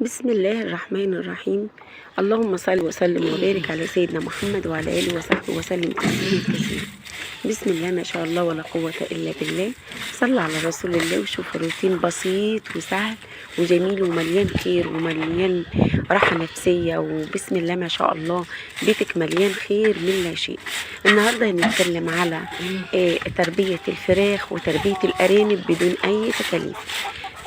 بسم الله الرحمن الرحيم. اللهم صل وسلم وبارك على سيدنا محمد وعلى آله وصحبه وسلم تسليما كثيرا. بسم الله ما شاء الله ولا قوة إلا بالله. صلى على رسول الله وشوف روتين بسيط وسهل وجميل ومليان خير ومليان راحة نفسية، وبسم الله ما شاء الله بيتك مليان خير من لا شيء. النهاردة هنتكلم على تربية الفراخ وتربية الأرانب بدون أي تكاليف.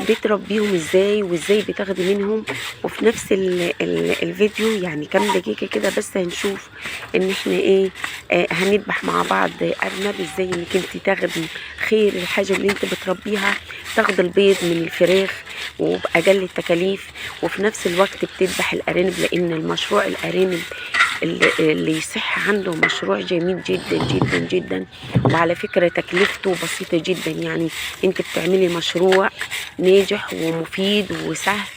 بتربيهم ازاي وازاي بتاخدي منهم، وفي نفس الفيديو يعني كام دقيقة كده بس هنشوف ان احنا هنذبح مع بعض ارنب، ازاي انك انت تاخدي خير الحاجة اللي انت بتربيها، تاخدي البيض من الفراخ وبأقل التكاليف، وفي نفس الوقت بتذبح الارانب، لان المشروع الارانب اللي يصح عنده مشروع جميل جدا جدا جدا، وعلى فكرة تكلفته بسيطة جدا. يعني انت بتعملي مشروع ناجح ومفيد وسهل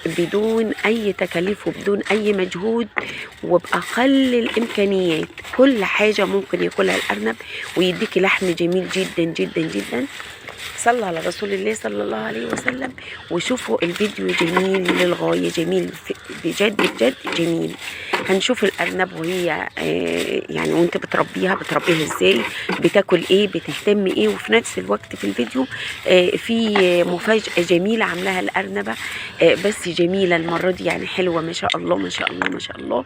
بدون اي تكاليف وبدون اي مجهود وباقل الامكانيات. كل حاجة ممكن ياكلها الارنب ويديكي لحم جميل جدا جدا جدا. صلى على رسول الله صلى الله عليه وسلم وشوفوا الفيديو جميل للغاية، جميل بجد بجد جميل. هنشوف الأرنب وهي يعني وانت بتربيها ازاي، بتاكل ايه، بتهتم ايه، وفي نفس الوقت في الفيديو في مفاجأة جميلة عاملاها الأرنبة، بس جميلة المرة دي، يعني حلوة ما شاء الله ما شاء الله ما شاء الله.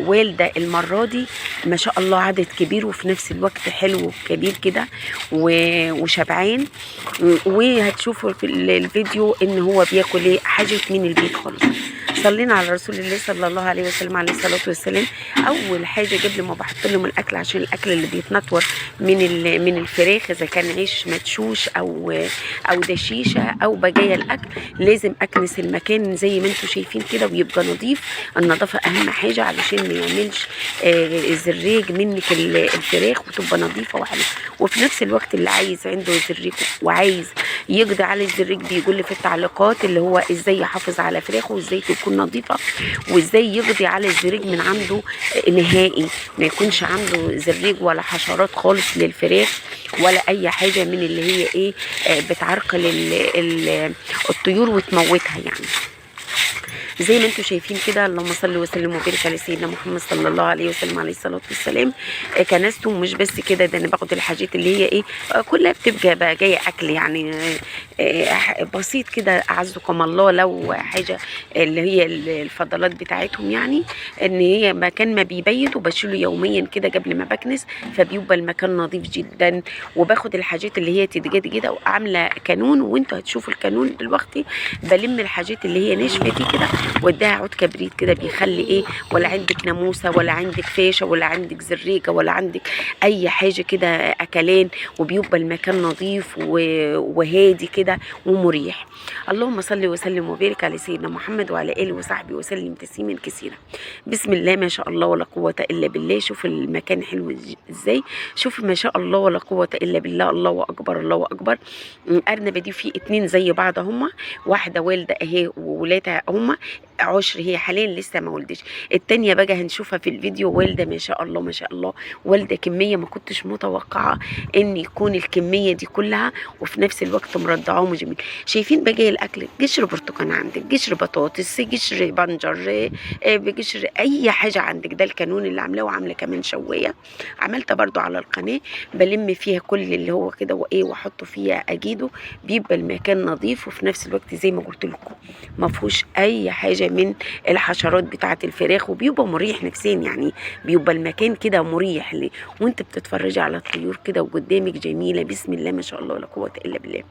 والدة المرة دي ما شاء الله عدد كبير وفي نفس الوقت حلو وكبير كده وشبعان. وهتشوفوا في الفيديو ان هو بياكل ايه، حاجة من البيت خالص. صلينا على رسول الله صلى الله عليه وسلم عليه الصلاة والسلام. اول حاجة قبل ما بحط لهم الاكل، عشان الاكل اللي بيتنطور من الفراخ اذا كان عيش مدشوش او دشيشة او بقايا الاكل، لازم اكنس المكان زي ما انتم شايفين كده ويبقى نظيف. النظافة اهم حاجة علشان ما يعملش زريج منك الفراخ، وتبقى نظيفة وحلوة. وفي نفس الوقت اللي عايز عنده زريج وعايز يقضي على الزريج بيقول لي في التعليقات اللي هو ازاي يحافظ على فراخه وازاي تكون نظيفة وازاي يقضي على الزريج من عنده نهائي، ما يكونش عنده زريج ولا حشرات خالص للفراخ ولا اي حاجة من اللي هي بتعرقل الطيور وتموتها يعني. زي ما انتم شايفين كده، اللهم صل وسلم وبارك على سيدنا محمد صلى الله عليه وسلم عليه الصلاه والسلام. كنسته مش بس كده، ده انا باخد الحاجات اللي هي كلها بتبقى بقى جايه اكل يعني بسيط كده، اعزكم الله. لو حاجه اللي هي الفضلات بتاعتهم، يعني ان هي مكان ما بيبيت وبشيله يوميا كده قبل ما بكنس، فبيبقى المكان نظيف جدا. وباخد الحاجات اللي هي تتجد كده وعامله كانون، وانتوا هتشوفوا الكانون دلوقتي. بلم الحاجات اللي هي نشفه دي كده واديها عود كبريت كده، بيخلي ولا عندك ناموسه ولا عندك فاشه ولا عندك زريقه ولا عندك اي حاجه كده اكلان، وبيبقى المكان نظيف وهادي كده ومريح. اللهم صل وسلم وبارك على سيدنا محمد وعلى اله وصحبه وسلم تسليما كثيرا. بسم الله ما شاء الله ولا قوه الا بالله. شوف المكان حلو ازاي، شوف ما شاء الله ولا قوه الا بالله. الله اكبر الله اكبر. الارنبه دي في 2 زي بعض، هما واحده والده اهي وولادها هما عشر، هي حاليا لسه ما ولدش. التانية بقى هنشوفها في الفيديو والده ما شاء الله ما شاء الله، والده كميه ما كنتش متوقعه ان يكون الكميه دي كلها، وفي نفس الوقت مرضعاهم جميل. شايفين بقى الاكل، قشر برتقان عندك، قشر بطاطس، قشر بنجر، بقشر اي حاجه عندك. ده الكانون اللي عاملاه، وعامله كمان شوايه عملتها برضو على القناه، بلم فيها كل اللي هو كده واحطه فيها اجيده، بيبقى المكان نظيف وفي نفس الوقت زي ما قلت لكم ما فيهوش اي حاجه من الحشرات بتاعه الفراخ، وبيبقى مريح نفسيا. يعني بيبقى المكان كده مريح وانت بتتفرجي على الطيور كده وقدامك جميله. بسم الله ما شاء الله ولا قوه الا بالله.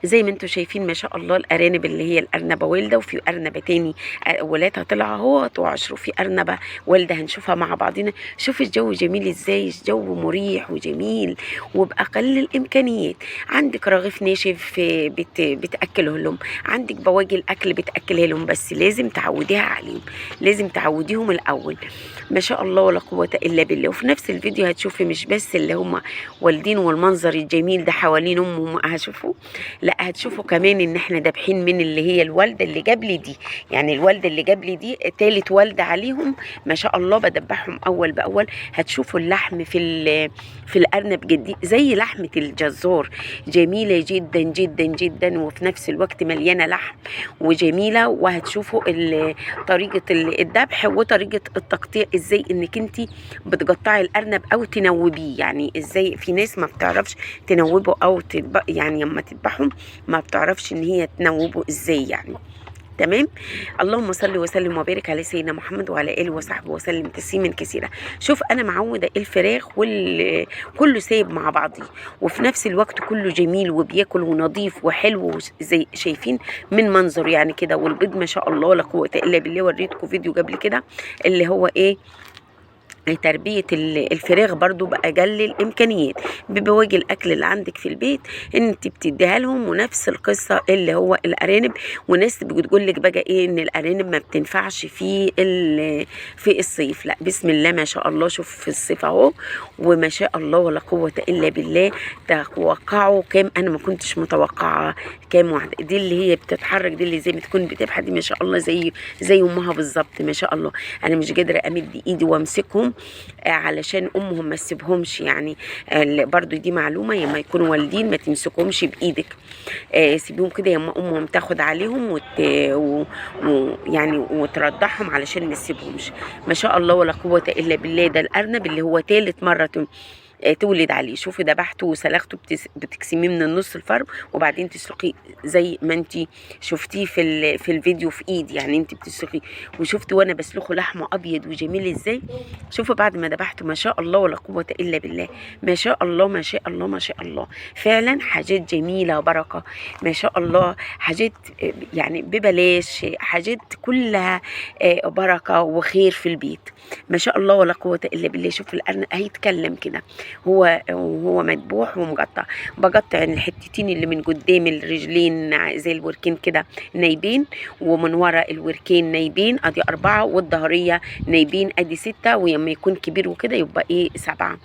زي ما انتم شايفين ما شاء الله الارانب اللي هي الارنبه والده، وفي ارنبه تاني ولادها طلع اهو وعشر، وفي ارنبه والده هنشوفها مع بعضنا. شوف الجو جميل ازاي، الجو مريح وجميل وباقل الامكانيات. عندك رغيف ناشف بتاكله لهم، عندك بواقي الاكل بتاكلها لهم، بس لازم تعوديها عليهم، لازم تعوديهم الاول. ما شاء الله ولا قوه الا بالله. وفي نفس الفيديو هتشوفي مش بس اللي هم والدين والمنظر الجميل ده حوالين امهم، هشوفوا لا هتشوفوا كمان ان احنا دابحين من اللي هي الوالده اللي جابلي دي، يعني الوالده اللي جابلي دي تالت والده عليهم ما شاء الله، بدبحهم اول باول. هتشوفوا اللحم في الارنب جدي زي لحمه الجزار، جميله جدا جدا جدا، وفي نفس الوقت مليانه لحم وجميله. وهتشوفوا طريقه الذبح وطريقه التقطيع، ازاي انك انت بتقطعي الارنب او تنوبيه. يعني ازاي في ناس ما بتعرفش تنوبه او يعني لما تذبحهم ما بتعرفش ان هي تنوبه ازاي يعني. تمام. اللهم صل وسلم وبارك على سيدنا محمد وعلى اله وصحبه وسلم تسليما كثيرا. شوف انا معوده الفراخ كله سايب مع بعضيه، وفي نفس الوقت كله جميل وبياكل ونظيف وحلو زي شايفين من منظر يعني كده. والبيض ما شاء الله لا قوه الا بالله. وريتكم فيديو قبل كده اللي هو ايه تربية الفراخ برضو بأقل الإمكانيات ببواقي الأكل اللي عندك في البيت إن أنت بتديها لهم. ونفس القصة اللي هو الأرانب، وناس بتقول لك بقى إيه إن الأرانب ما بتنفعش في الصيف. لا بسم الله ما شاء الله، شوف في الصيف أهو وما شاء الله ولا قوة إلا بالله. توقعوا كام؟ أنا ما كنتش متوقعة كام واحدة. دي اللي هي بتتحرك، دي اللي زي ما تكون بتبحث، دي ما شاء الله زي أمها بالظبط ما شاء الله. أنا مش قادرة أمد إيدي وأمسكهم علشان امهم ما تسيبهمش يعني. برضو دي معلومه، لما يكونوا والدين ما تمسكهمش بايدك، سيبيهم كده لما امهم تاخد عليهم يعني وترضعهم علشان ما تسيبهمش. ما شاء الله ولا قوه الا بالله. ده الارنب اللي هو ثالث مره تولد عليه. شوفي ذبحته وسلخته، بتقسميه من النص الفرم وبعدين تسلقيه زي ما انت شفتيه في الفيديو في ايدي، يعني انت بتسلقيه. وشفتي وانا بسلخه لحمه ابيض وجميل ازاي. شوفوا بعد ما ذبحته ما شاء الله ولا قوه الا بالله. ما شاء الله ما شاء الله ما شاء الله، فعلا حاجات جميله وبركه ما شاء الله. حاجات يعني ببلاش، حاجات كلها بركه وخير في البيت ما شاء الله ولا قوه الا بالله. شوف الارنب هيتكلم كده، هو مذبوح ومقطع. بقطع الحتتين اللي من قدام الرجلين زي الوركين كده نايبين، ومن ورا الوركين نايبين، ادي 4، والظهريه نايبين ادي 6، ولما يكون كبير وكده يبقى ايه 7.